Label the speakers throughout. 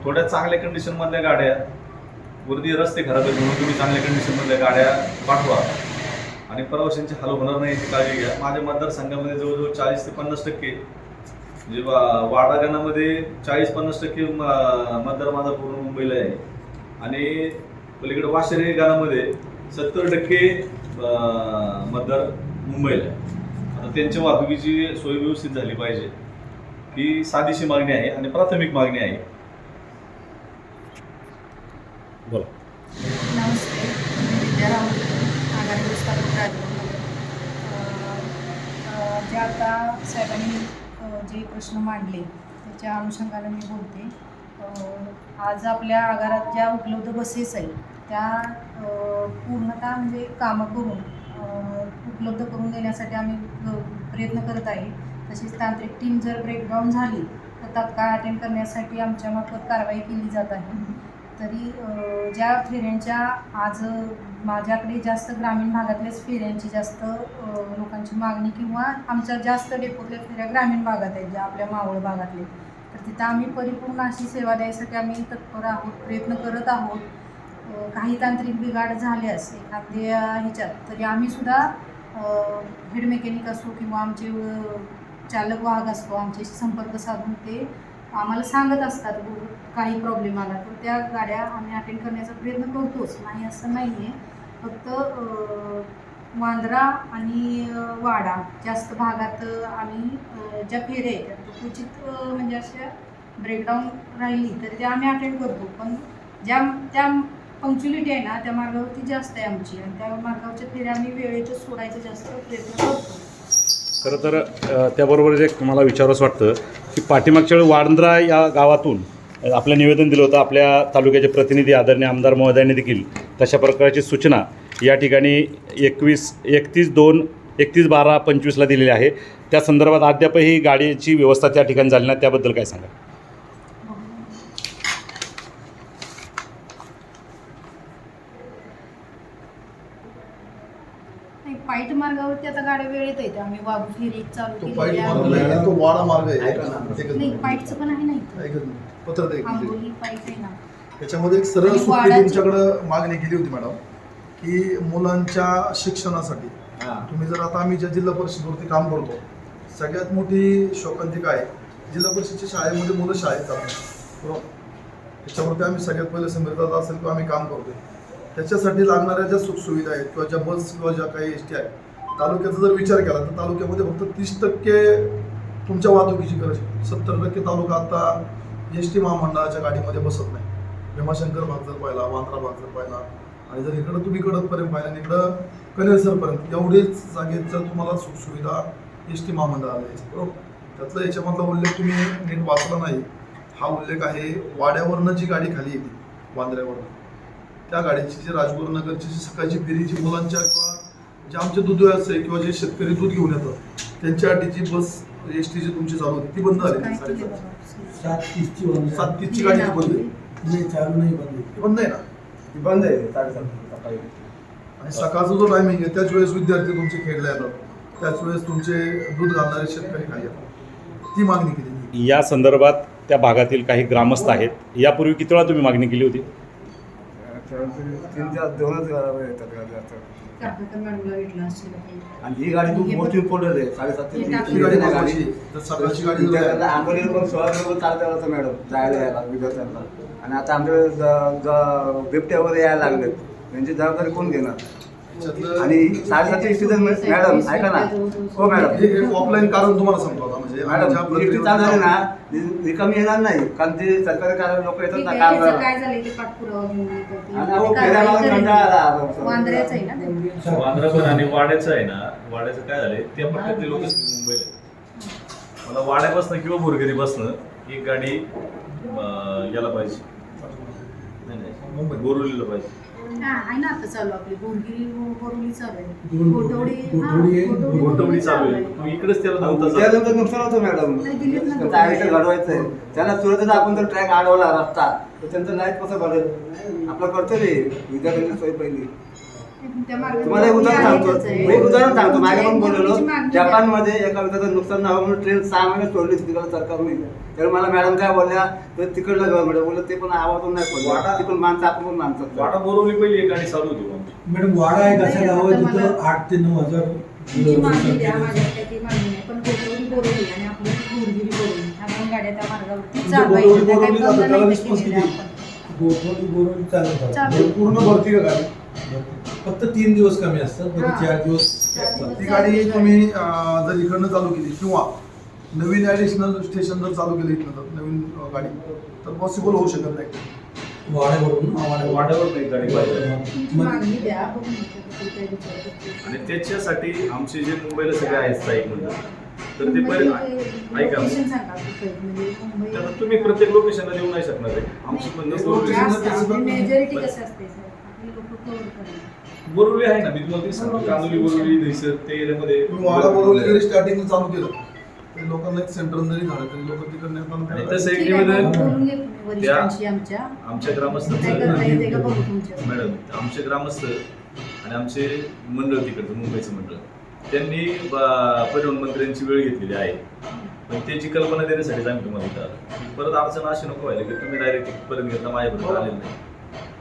Speaker 1: थोड्या चांगल्या कंडिशनमधल्या गाड्या, वरती रस्ते खराब आहेत म्हणून तुम्ही चांगल्या कंडिशनमधल्या गाड्या पाठवा आणि प्रवाशांची हाल होणार नाही याची काळजी घ्या. माझ्या मतदारसंघामध्ये जवळजवळ 40 ते 50% म्हणजे वाडा गणामध्ये 40-50% मतदार माझा पूर्ण मुंबईला आहे आणि पलीकडे वाशेरी गणामध्ये 70% मतदार मुंबईला आहे. आता त्यांच्या वाहतुकीची सोय व्यवस्थित झाली पाहिजे ही साधीशी मागणी आहे आणि प्राथमिक मागणी आहे.
Speaker 2: बोला.
Speaker 3: नमस्ते, मी विद्या राहुल, आघाडी व्यवस्थापक राजगुरुनगर. जे आता साहेबांनी जे प्रश्न मांडले त्याच्या अनुषंगाने मी बोलते. आज आपल्या आगारात ज्या उपलब्ध बसेस आहेत त्या पूर्णतः म्हणजे कामं करून उपलब्ध करून देण्यासाठी आम्ही प्रयत्न करत आहे. तसेच तांत्रिक टीम जर ब्रेकडाऊन झाली तर तात्काळ अटेंड करण्यासाठी आमच्यामार्फत कारवाई केली जात आहे. तरी ज्या फेऱ्यांच्या आज माझ्याकडे जास्त ग्रामीण भागातल्याच फेऱ्यांची जास्त लोकांची मागणी किंवा आमच्या जास्त डेपोतल्या फेऱ्या ग्रामीण भागात आहेत ज्या आपल्या मावळ भागातले, तर तिथं आम्ही परिपूर्ण अशी सेवा द्यायसाठी आम्ही तत्पर आहोत, प्रयत्न करत आहोत. काही तांत्रिक बिघाड झाल्यास एखाद्या ह्याच्यात तरी आम्हीसुद्धा हेड मेकॅनिक असो किंवा आमचे चालक वाहक असतो आमच्याशी संपर्क साधून ते आम्हाला सांगत असतात काही प्रॉब्लेम आला तर त्या गाड्या आम्ही अटेंड करण्याचा प्रयत्न करतोच, नाही असं नाही आहे. फक्त वांद्रा आणि वाडा जास्त भागात आम्ही ज्या फेऱ्या आहेत त्या क्वचित म्हणजे अशा ब्रेकडाऊन राहिली तरी त्या आम्ही अटेंड करतो. पण त्या पंक्च्युलिटी आहे ना त्या मार्गावरती जास्त आहे आमची आणि त्या मार्गावरच्या फेऱ्या आम्ही वेळेतच सोडायचा जास्त प्रयत्न करतो.
Speaker 2: खरं तर त्याबरोबर एक मला विचारावंसं वाटतं की मागच्या वेळी वांद्रा या गावातून आपलं निवेदन दिलं होतं. आपल्या तालुक्याचे प्रतिनिधी आदरणीय आमदार महोदयांनी देखील तशा प्रकारची सूचना या ठिकाणी 31/12/25ला दिलेली आहे. त्या संदर्भात अद्यापही गाडीची व्यवस्था त्या ठिकाणी झाली नाही, त्याबद्दल काय सांगा?
Speaker 3: पाईट मार्गावरती आता गाड्या वेळेत येते. आम्ही बाबू फेरी चालू
Speaker 4: तो
Speaker 3: केली
Speaker 4: पाईट
Speaker 3: आहे.
Speaker 4: मार्ग आहे, तो वाडा मार्ग आहे.
Speaker 3: नाही, पाईटचं पण आहे नाही
Speaker 4: पत्र दे.
Speaker 3: आंबोली पाईट आहे ना.
Speaker 4: त्याच्यामध्ये एक सरळ
Speaker 3: आणि
Speaker 4: सुट्टी
Speaker 3: वाडाची-
Speaker 4: तुमच्याकडं मागणी केली होती मॅडम की मुलांच्या शिक्षणासाठी तुम्ही जर आता आम्ही ज्या जिल्हा परिषदेवरती काम करतो सगळ्यात मोठी शोकांतिका आहे जिल्हा परिषदेच्या शाळेमध्ये मुलं शाळेत जातात बरोबर. त्याच्यावरती आम्ही सगळ्यात पहिले संबंधित असेल किंवा आम्ही काम करतोय त्याच्यासाठी लागणाऱ्या ज्या सुखसुविधा आहेत किंवा ज्या बस किंवा ज्या काही एस टी आहेत तालुक्याचा जर विचार केला तर तालुक्यामध्ये फक्त 30% तुमच्या वाहतुकीची गरज आहे. 70% तालुका आता एस टी महामंडळाच्या गाडीमध्ये बसत नाही. भीमाशंकर भाग जर पाहिला, वांद्रा भाग जर पाहिला आणि जर इकडं तुम्ही कडकपर्यंत पाहिला आणि इकडं कनेरसरपर्यंत एवढेच जागेत जर तुम्हाला सुखसुविधा एस टी महामंडळाला द्यायची बरोबर. त्यातला याच्यामधला उल्लेख तुम्ही नीट वाचला नाही. हा उल्लेख आहे वाड्यावरनं जी गाडी खाली येते वांद्र्यावरनं त्या गाडीची जी राजगुरुनगरची जी सकाळची फेरी जी मुलांच्या किंवा जे आमचे दूध व्यवसाय किंवा जे शेतकरी दूध घेऊन येतात त्यांच्यासाठीची बस एस टीची तुमची चालू होती ती बंद झाली. 7:30ची गाडी बंद आहे.
Speaker 5: चालू नाही बंद
Speaker 4: ती बंद आहे ना.
Speaker 5: ती बंद आहे 7:30 सकाळी.
Speaker 4: आणि सकाळचा जो टायमिंग आहे त्याच वेळेस विद्यार्थी तुमचे खेळले येतात त्याच वेळेस तुमचे दूध घालणारे शेतकरी खाली येतात. ती मागणी केली.
Speaker 2: या संदर्भात त्या भागातील काही ग्रामस्थ आहेत. यापूर्वी किती वेळा तुम्ही मागणी केली होती?
Speaker 5: 2च येतात गाड्या आता.
Speaker 3: काका मॅडमला भेटला असेल.
Speaker 5: आणि ही गाडी खूप मोठी इम्पॉर्टंट आहे. 7:30
Speaker 4: ही गाडी महत्त्वाची आहे. तर सकाळची गाडी जर आहे,
Speaker 5: आंबोलीला पण 16 किलोमीटर चालता होतं मॅडम जायला यायला विद्यार्थ्यांना. आणि आता आमच्या बिबट्या वगैरे यायला लागलेत त्यांची जबाबदारी कोण घेणार?
Speaker 4: त्याच्यातलं
Speaker 5: आणि 7:30 सीझन मॅडम ऐका ना. हो मॅडम.
Speaker 4: एक ऑफलाईन कारण तुम्हाला सांगतो आता म्हणजे
Speaker 5: मॅडम
Speaker 4: ज्या
Speaker 5: इलेक्ट्रिक चालू झाली ना रिकामी येणार नाही कारण ते सरकारी कार्य लोक येतात
Speaker 3: ठीक
Speaker 5: ना
Speaker 3: आहे,
Speaker 5: काम
Speaker 3: याचं
Speaker 5: करायला.
Speaker 3: काय झालंय ते पाठपुरावा घेऊन येतात ते.
Speaker 5: आणि अहो,
Speaker 3: ती कारवाई
Speaker 5: फेऱ्या मागून
Speaker 3: करेल.
Speaker 5: कंटाळा आला.
Speaker 3: वांद्र्याचं आहे ना ते.
Speaker 1: वांद्रा पण आणि वाड्याचं आहे ना, वाड्याचं काय झालंय त्या पट्ट्यातले लोक मुंबईला आहेत. मला वाड्यापासनं किंवा बोरगेरी बसणं एक गाडी याला पाहिजे, नाही बोरवलीला पाहिजे.
Speaker 3: हा, आहे ना आता चालू आपली बोरगिरी चालू आहे.
Speaker 1: गोटवडी चालू आहे. तू इकडेच त्याला धावता
Speaker 5: त्या नंतर नुकसान होतं मॅडम.
Speaker 3: नाही दिलीत ना.
Speaker 5: त्यांचं आयुष्य घडवायचंय. त्यांना सुरतच आपण जर ट्रॅक अडवला रस्ता तर त्यांचं लाईफ कसं घडेल? आपलं कर्तव्य आहे विद्यार्थ्यांची सोय पहिली.
Speaker 3: त्या मार्गात
Speaker 5: तुम्हाला एक उदाहरण सांगतो
Speaker 3: आहेतच आहे.
Speaker 5: एक उदाहरण सांगतो मागे पण बोललेलो
Speaker 3: तुमची मागणी द्या.
Speaker 5: जपानमध्ये एका विधाचं नुकसान झालं म्हणून ट्रेन 6 महिने सोडली तिकडं सरकारने. तर मला मॅडम काय बोलल्या तर तिकडलं गव्हर्नमेंट बोललं ते पण आवाजून नाही पडलं, ती पण माणसं आपण पण माणसं
Speaker 1: वाटा बोरवली पहिली एक गाडी चालू होती आमची.
Speaker 6: मॅडम वाडा एक असा गाव आहे तिथं 8 ते 9 हजार
Speaker 3: तुमची मागणी द्या, माझ्याकडे ती मागणी नाही. पण बोरवली आणि आपली बोरगिरी बोरवली ह्या दोन गाड्या त्या मार्गावरती
Speaker 6: तुमचं
Speaker 3: चालवायच्या. त्या काही
Speaker 6: बोरवली
Speaker 3: बंद
Speaker 6: जातं, त्याला
Speaker 3: नाही
Speaker 6: response
Speaker 3: केलेल्या
Speaker 6: किती?
Speaker 3: आपण.
Speaker 6: गोठवली चालत
Speaker 3: चालू.
Speaker 4: पूर्ण भरती का गाडी
Speaker 6: फक्त 3 दिवस कमी असतात,
Speaker 3: हा.
Speaker 6: 4 दिवस
Speaker 3: 4 दिवस
Speaker 4: ती गाडी तुम्ही जर इकडनं चालू केली किंवा नवीन ॲडिशनल स्टेशन जर चालू केलं इथनं तर नवीन गाडी तर पॉसिबल होऊ शकत नाही.
Speaker 6: वाड्यावरून
Speaker 1: वाट्यावर नाही गाडी पाहिजे.
Speaker 3: तुमची मागणी द्या, बघून घेतो. काही विचार करतो.
Speaker 1: आणि त्याच्यासाठी आमचे जे मुंबईला सगळे आहेत स्थायिक म्हणतात तर ते पहिले ऐका
Speaker 3: लोकेशन सांगा कुठे, म्हणजे मुंबई
Speaker 1: तर तुम्ही प्रत्येक लोकेशनला देऊ नाही शकणार आहे. आमची म्हणणं बोरवली
Speaker 3: मेजॉरिटी कसं असते सर, आपली लोक कव्हर करतात.
Speaker 1: बोरवली आहे ना, मी तुम्हाला तेच सांगतो. कांदोली बोरवली दहिसर ते एरियामध्ये
Speaker 4: तुम्ही वाडा बोरवली जरी स्टार्टिंग चालू केलं तरी लोकांना एक सेंटर जरी झालं तरी लोक तिकडनं
Speaker 1: आणि
Speaker 4: येताना
Speaker 1: तसं एक
Speaker 3: ठीक आहे,
Speaker 1: निवेदन
Speaker 3: बोलून घे तुम्ही वरिष्ठांशी आमच्या
Speaker 1: आमच्या
Speaker 3: काय
Speaker 1: ग्रामस्थांचं
Speaker 3: करता येते का बघू तुमच्या.
Speaker 1: मॅडम आमचे ग्रामस्थ आणि आमचे मंडळ तिकडचं मुंबईचं मंडळ त्यांनी परिवहन मंत्र्यांची वेळ घेतलेली आहे. पण त्याची कल्पना देण्यासाठी आम्ही तुम्हाला इथं आलो. की परत अडचण अशी नको व्हायला की तुम्ही डायरेक्ट परत घेतला माझ्यापर्यंत आलेलं नाही.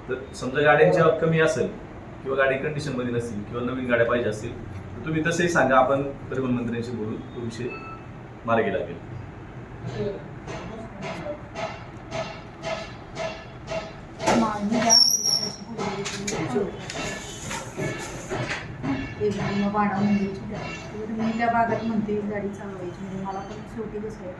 Speaker 1: तर समजा गाड्यांची आवक कमी असेल किंवा गाडी कंडिशनमध्ये नसतील किंवा नवीन गाड्या पाहिजे असतील तर तुम्ही तसंही सांगा, आपण परिवहन मंत्र्यांशी बोलून तो विषय मार्गी लागेल.
Speaker 3: मागणी द्या, वरिष्ठांशी बोलून एक मग वाडा मुंबईची द्या. मी त्या भागात म्हणते गाडी चालवायची, म्हणजे मला पण शेवटी कसं आहे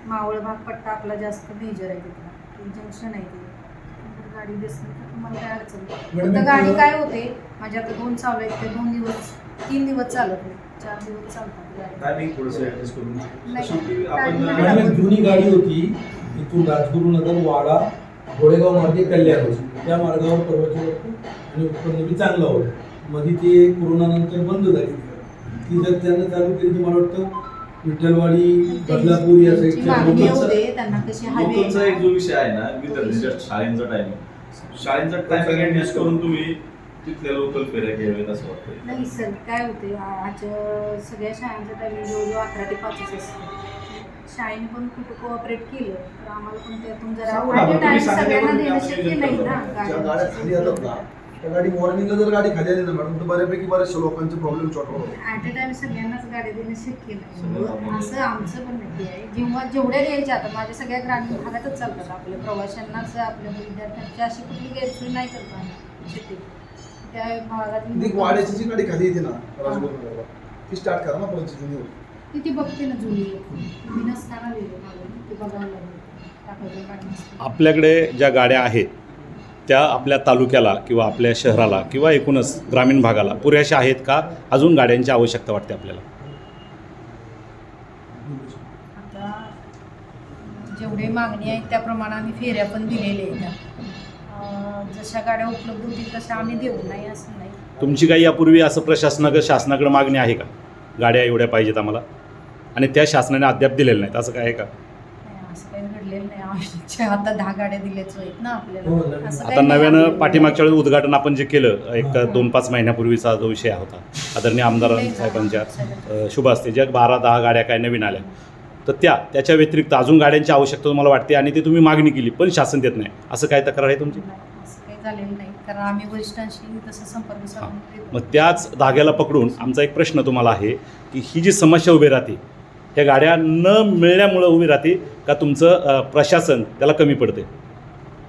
Speaker 3: मावळ भाग पट्टा आपला जास्त मेजर आहे तिथला, ते जंक्शन आहे ते गाडी दिसली तर तुम्हाला काय अडचण नाही.
Speaker 6: मॅडम,
Speaker 3: फक्त गाडी काय होते माझ्या आता 2 चालू आहेत ते 2 दिवस 3 दिवस चालत नाही, 4 दिवस चालतात गाडी.
Speaker 1: टायमिंग थोडंसं ॲडजस्ट करून
Speaker 3: नाही.
Speaker 1: शेवटी आपण
Speaker 3: टायमिंग
Speaker 6: मॅडम एक जुनी गाडी होती इथून राजगुरुनगर वाडा घोडेगाव मार्गे कल्याण होती, त्या मार्गावर परवाची आणि उत्पन्न बी चांगलं होतं. मध्ये ते कोरोनानंतर बंद झाली ती जर त्यांना चालू केली तर मला वाटतं विठ्ठलवाडी बदलापूर या
Speaker 3: त्यांची
Speaker 6: साईडच्या
Speaker 3: मागणी
Speaker 6: लोकांचं
Speaker 3: होते त्यांना कशी हवी
Speaker 1: लोकलचा एक जो
Speaker 3: आहे.
Speaker 1: विषय आहे ना विद्यार्थ्यांच्या शाळेंचा शाळेंचा टायमिंग ऍडजस्ट करून तुम्ही तिथल्या लोकल फेऱ्या घ्याव्यात असं वाटतं.
Speaker 3: नाही सर काय होते आज सगळ्या शाळांचं टायमिंग जवळजवळ 11 ते 5 असतं. शाळेने पण खूप कोऑपरेट केलं तर आम्हाला पण त्यातून जरा
Speaker 4: सांगू ना,
Speaker 3: at a
Speaker 4: तुम्ही
Speaker 3: time सगळ्यांना
Speaker 1: सांगितल्यावर
Speaker 3: देणं
Speaker 1: आम्ही
Speaker 3: शक्य नाही ना
Speaker 4: ज्या गाड्या खाली येतात ना त्या गाडी मॉर्निंगला जर गाडी खाली आली ना मॅडम तर बऱ्यापैकी बऱ्याचशा लोकांचे प्रॉब्लेम सॉर्ट होतात.
Speaker 3: ॲट अ टाइम सगळ्यांनाच गाडी देणं शक्य नाही. असं आमचं पण नाही आहे. जेवढ्या द्यायच्या आता माझ्या सगळ्या ग्रामीण भागातच चालतात आपल्या प्रवाशांनाच आपल्या विद्यार्थ्यांची अशी कुठली गैरसोय नाही करत आम्ही शेती त्या
Speaker 4: ती
Speaker 3: भागात
Speaker 4: वाड्याची जी गाडी खाली येते ना राजगुरुनगरला ती स्टार्ट करा ना परत जुनी होती.
Speaker 3: ती बघते ना जुनी मी नसताना लिहिलं मला ते बघायला लागेल टाकायचं गाडी नसतं.
Speaker 2: आपल्याकडे ज्या गाड्या आहेत त्या आपल्या तालुक्याला किंवा आपल्या शहराला किंवा एकूणच ग्रामीण भागाला पुरेशा आहेत का, अजून गाड्यांची आवश्यकता वाटते आपल्याला?
Speaker 3: आता जेवढे मागणी आहे त्याप्रमाणे आम्ही फेऱ्या पण दिलेल्या आहेत जशा गाड्या उपलब्ध होतील तशा आम्ही देऊ नाही असं नाही.
Speaker 2: तुमची काही यापूर्वी असं शासनाकडे मागणी आहे का, गाड्या एवढ्या पाहिजेत आम्हाला, आणि त्या शासनाने अद्याप दिलेल्या नाहीत, असं काय आहे का?
Speaker 3: नाही, असं काही घडलेलं नाही. आवश्यकच्या आता 10 गाड्या दिल्याच आहेत ना
Speaker 6: हो,
Speaker 3: आपल्याला.
Speaker 6: नवीन.
Speaker 3: असं
Speaker 2: आता
Speaker 3: काही नाही
Speaker 2: नव्यानं
Speaker 3: आपल्याला.
Speaker 2: पाठीमागच्या वेळेस उद्घाटन आपण जे केलं एक
Speaker 6: हां.
Speaker 2: 2-5 महिन्यापूर्वीचा जो विषय होता आदरणीय आमदार साहेबांच्या शुभ असते ज्या 12-10 गाड्या काय नवीन आल्या, तर त्याच्या व्यतिरिक्त अजून गाड्यांची आवश्यकता तुम्हाला वाटते आणि ती तुम्ही मागणी केली पण शासन देत नाही, असं काय तक्रार आहे तुमची?
Speaker 3: नाही, असं काही झालेलं नाही कारण आम्ही वरिष्ठांशी तसं संपर्क साधून देतो.
Speaker 2: मग त्याच धाग्याला पकडून आमचा एक प्रश्न तुम्हाला आहे की ही जी समस्या उभी राहते ह्या गाड्या न मिळण्यामुळं उभी राहते का तुमचं प्रशासन त्याला कमी पडते?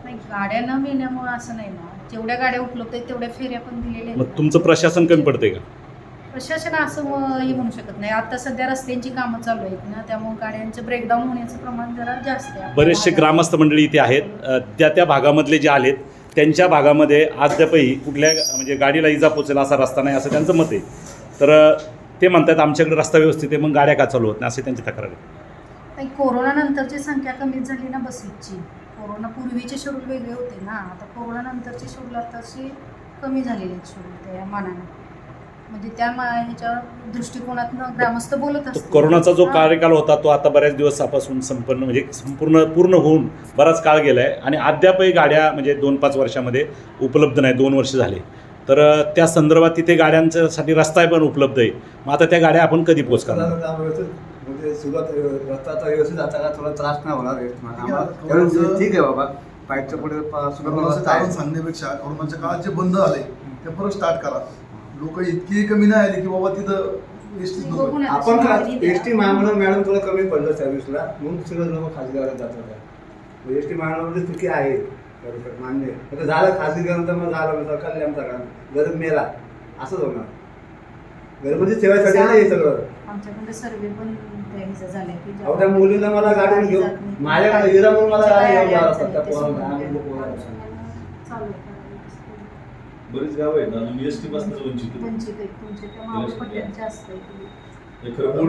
Speaker 3: नाही गाड्या न मिळण्यामुळे असं नाही ना, जेवढ्या गाड्या उपलब्ध आहेत तेवढ्या फेऱ्या पण दिलेल्या आहेत
Speaker 2: मग
Speaker 3: ना.
Speaker 2: तुमचं प्रशासन कमी पडते का?
Speaker 3: प्रशासन असं हे म्हणू शकत नाही. आता सध्या रस्त्यांची कामं चालू आहेत ना त्यामुळे गाड्यांचं ब्रेकडाऊन होण्याचं प्रमाण जरा जास्त आहे आपल्या
Speaker 2: बरेचसे
Speaker 3: भागात.
Speaker 2: ग्रामस्थ मंडळी इथे आहेत, त्या भागामधले जे आलेत त्यांच्या भागामध्ये अद्यापही कुठल्या म्हणजे गाडीला इजा पोचेल असा रस्ता नाही असं त्यांचं मत आहे. तर ते म्हणतात आमच्याकडे रस्ता व्यवस्थित आहे मग गाड्या का चालू होत नाही, असे त्यांची तक्रार आहे.
Speaker 3: नाही कोरोनानंतरची संख्या कमीच झाली ना बसेसची. कोरोना पूर्वीचे शेड्यूल वेगळे होते ना, आता कोरोनानंतरचे शेड्यूल आताशी कमी झालेले आहेत शेड्यूल त्या मानानं. म्हणजे त्या ह्याच्या दृष्टिकोनातनं ग्रामस्थ बोलत
Speaker 2: तो
Speaker 3: असतात.
Speaker 2: कोरोनाचा जो
Speaker 3: हां.
Speaker 2: कार्यकाल होता तो आता बऱ्याच दिवसापासून पूर्ण होऊन बराच काळ गेला आहे आणि अद्यापही गाड्या म्हणजे 2-5 वर्षामध्ये उपलब्ध नाही, 2 वर्ष झाले. तर त्या संदर्भात तिथे गाड्यांच्यासाठी रस्ता पण उपलब्ध आहे. मग आता त्या गाड्या आपण कधी पोच करणार?
Speaker 5: रस्ता व्यवस्थित म्हणजे सुरुवात रस्ता आता व्यवस्थित आता का थोडा त्रास नाही होणार आहे आम्हाला.
Speaker 4: आहे.
Speaker 5: कारण ठीक आहे बाबा, पाईपच्या पुढे सुरुवात
Speaker 4: कोरोनाचं
Speaker 5: रस्ता
Speaker 4: कारण
Speaker 5: आहे.
Speaker 4: सांगण्यापेक्षा कोरोनाच्या काळात जे बंद आले ते परत स्टार्ट करा. लोक इतकी कमी नाही आली की बाबा तिथं एसटी
Speaker 3: बघून आता
Speaker 5: आपण
Speaker 3: शनिवारी द्या.
Speaker 5: एस टी महामंडळ मॅडम थोडं कमी पडलं सर्व्हिसला, म्हणून सगळं लोक खाजगी गाड्यात जातात. एस टी महामंडळामध्ये चुकी आहे, बरोबर, मान्य आहे. आता झालं खाजगी गेल्यानंतर मग झालं सरकारला आमचा काम गरज मेला असंच होणार. गरजेची सेवेसाठी नाही हे सगळं.
Speaker 3: आमच्याकडे सर्वे पण द्यायचा झालाय की
Speaker 5: अहो त्या मुलीला मला गाडीवर घेऊन माझ्याकडे हिरा म्हणून मला गाडी घेऊन जावं लागतं त्या पोराला.
Speaker 3: चालू करायला.
Speaker 1: बरीच गावं आहेत ना अजून एस टी पासूनच वंचित आहेत.
Speaker 3: वंचित आहेत तुमच्या त्या मावळ पट्ट्यात जास्त आहे.
Speaker 1: हे खरं मूळ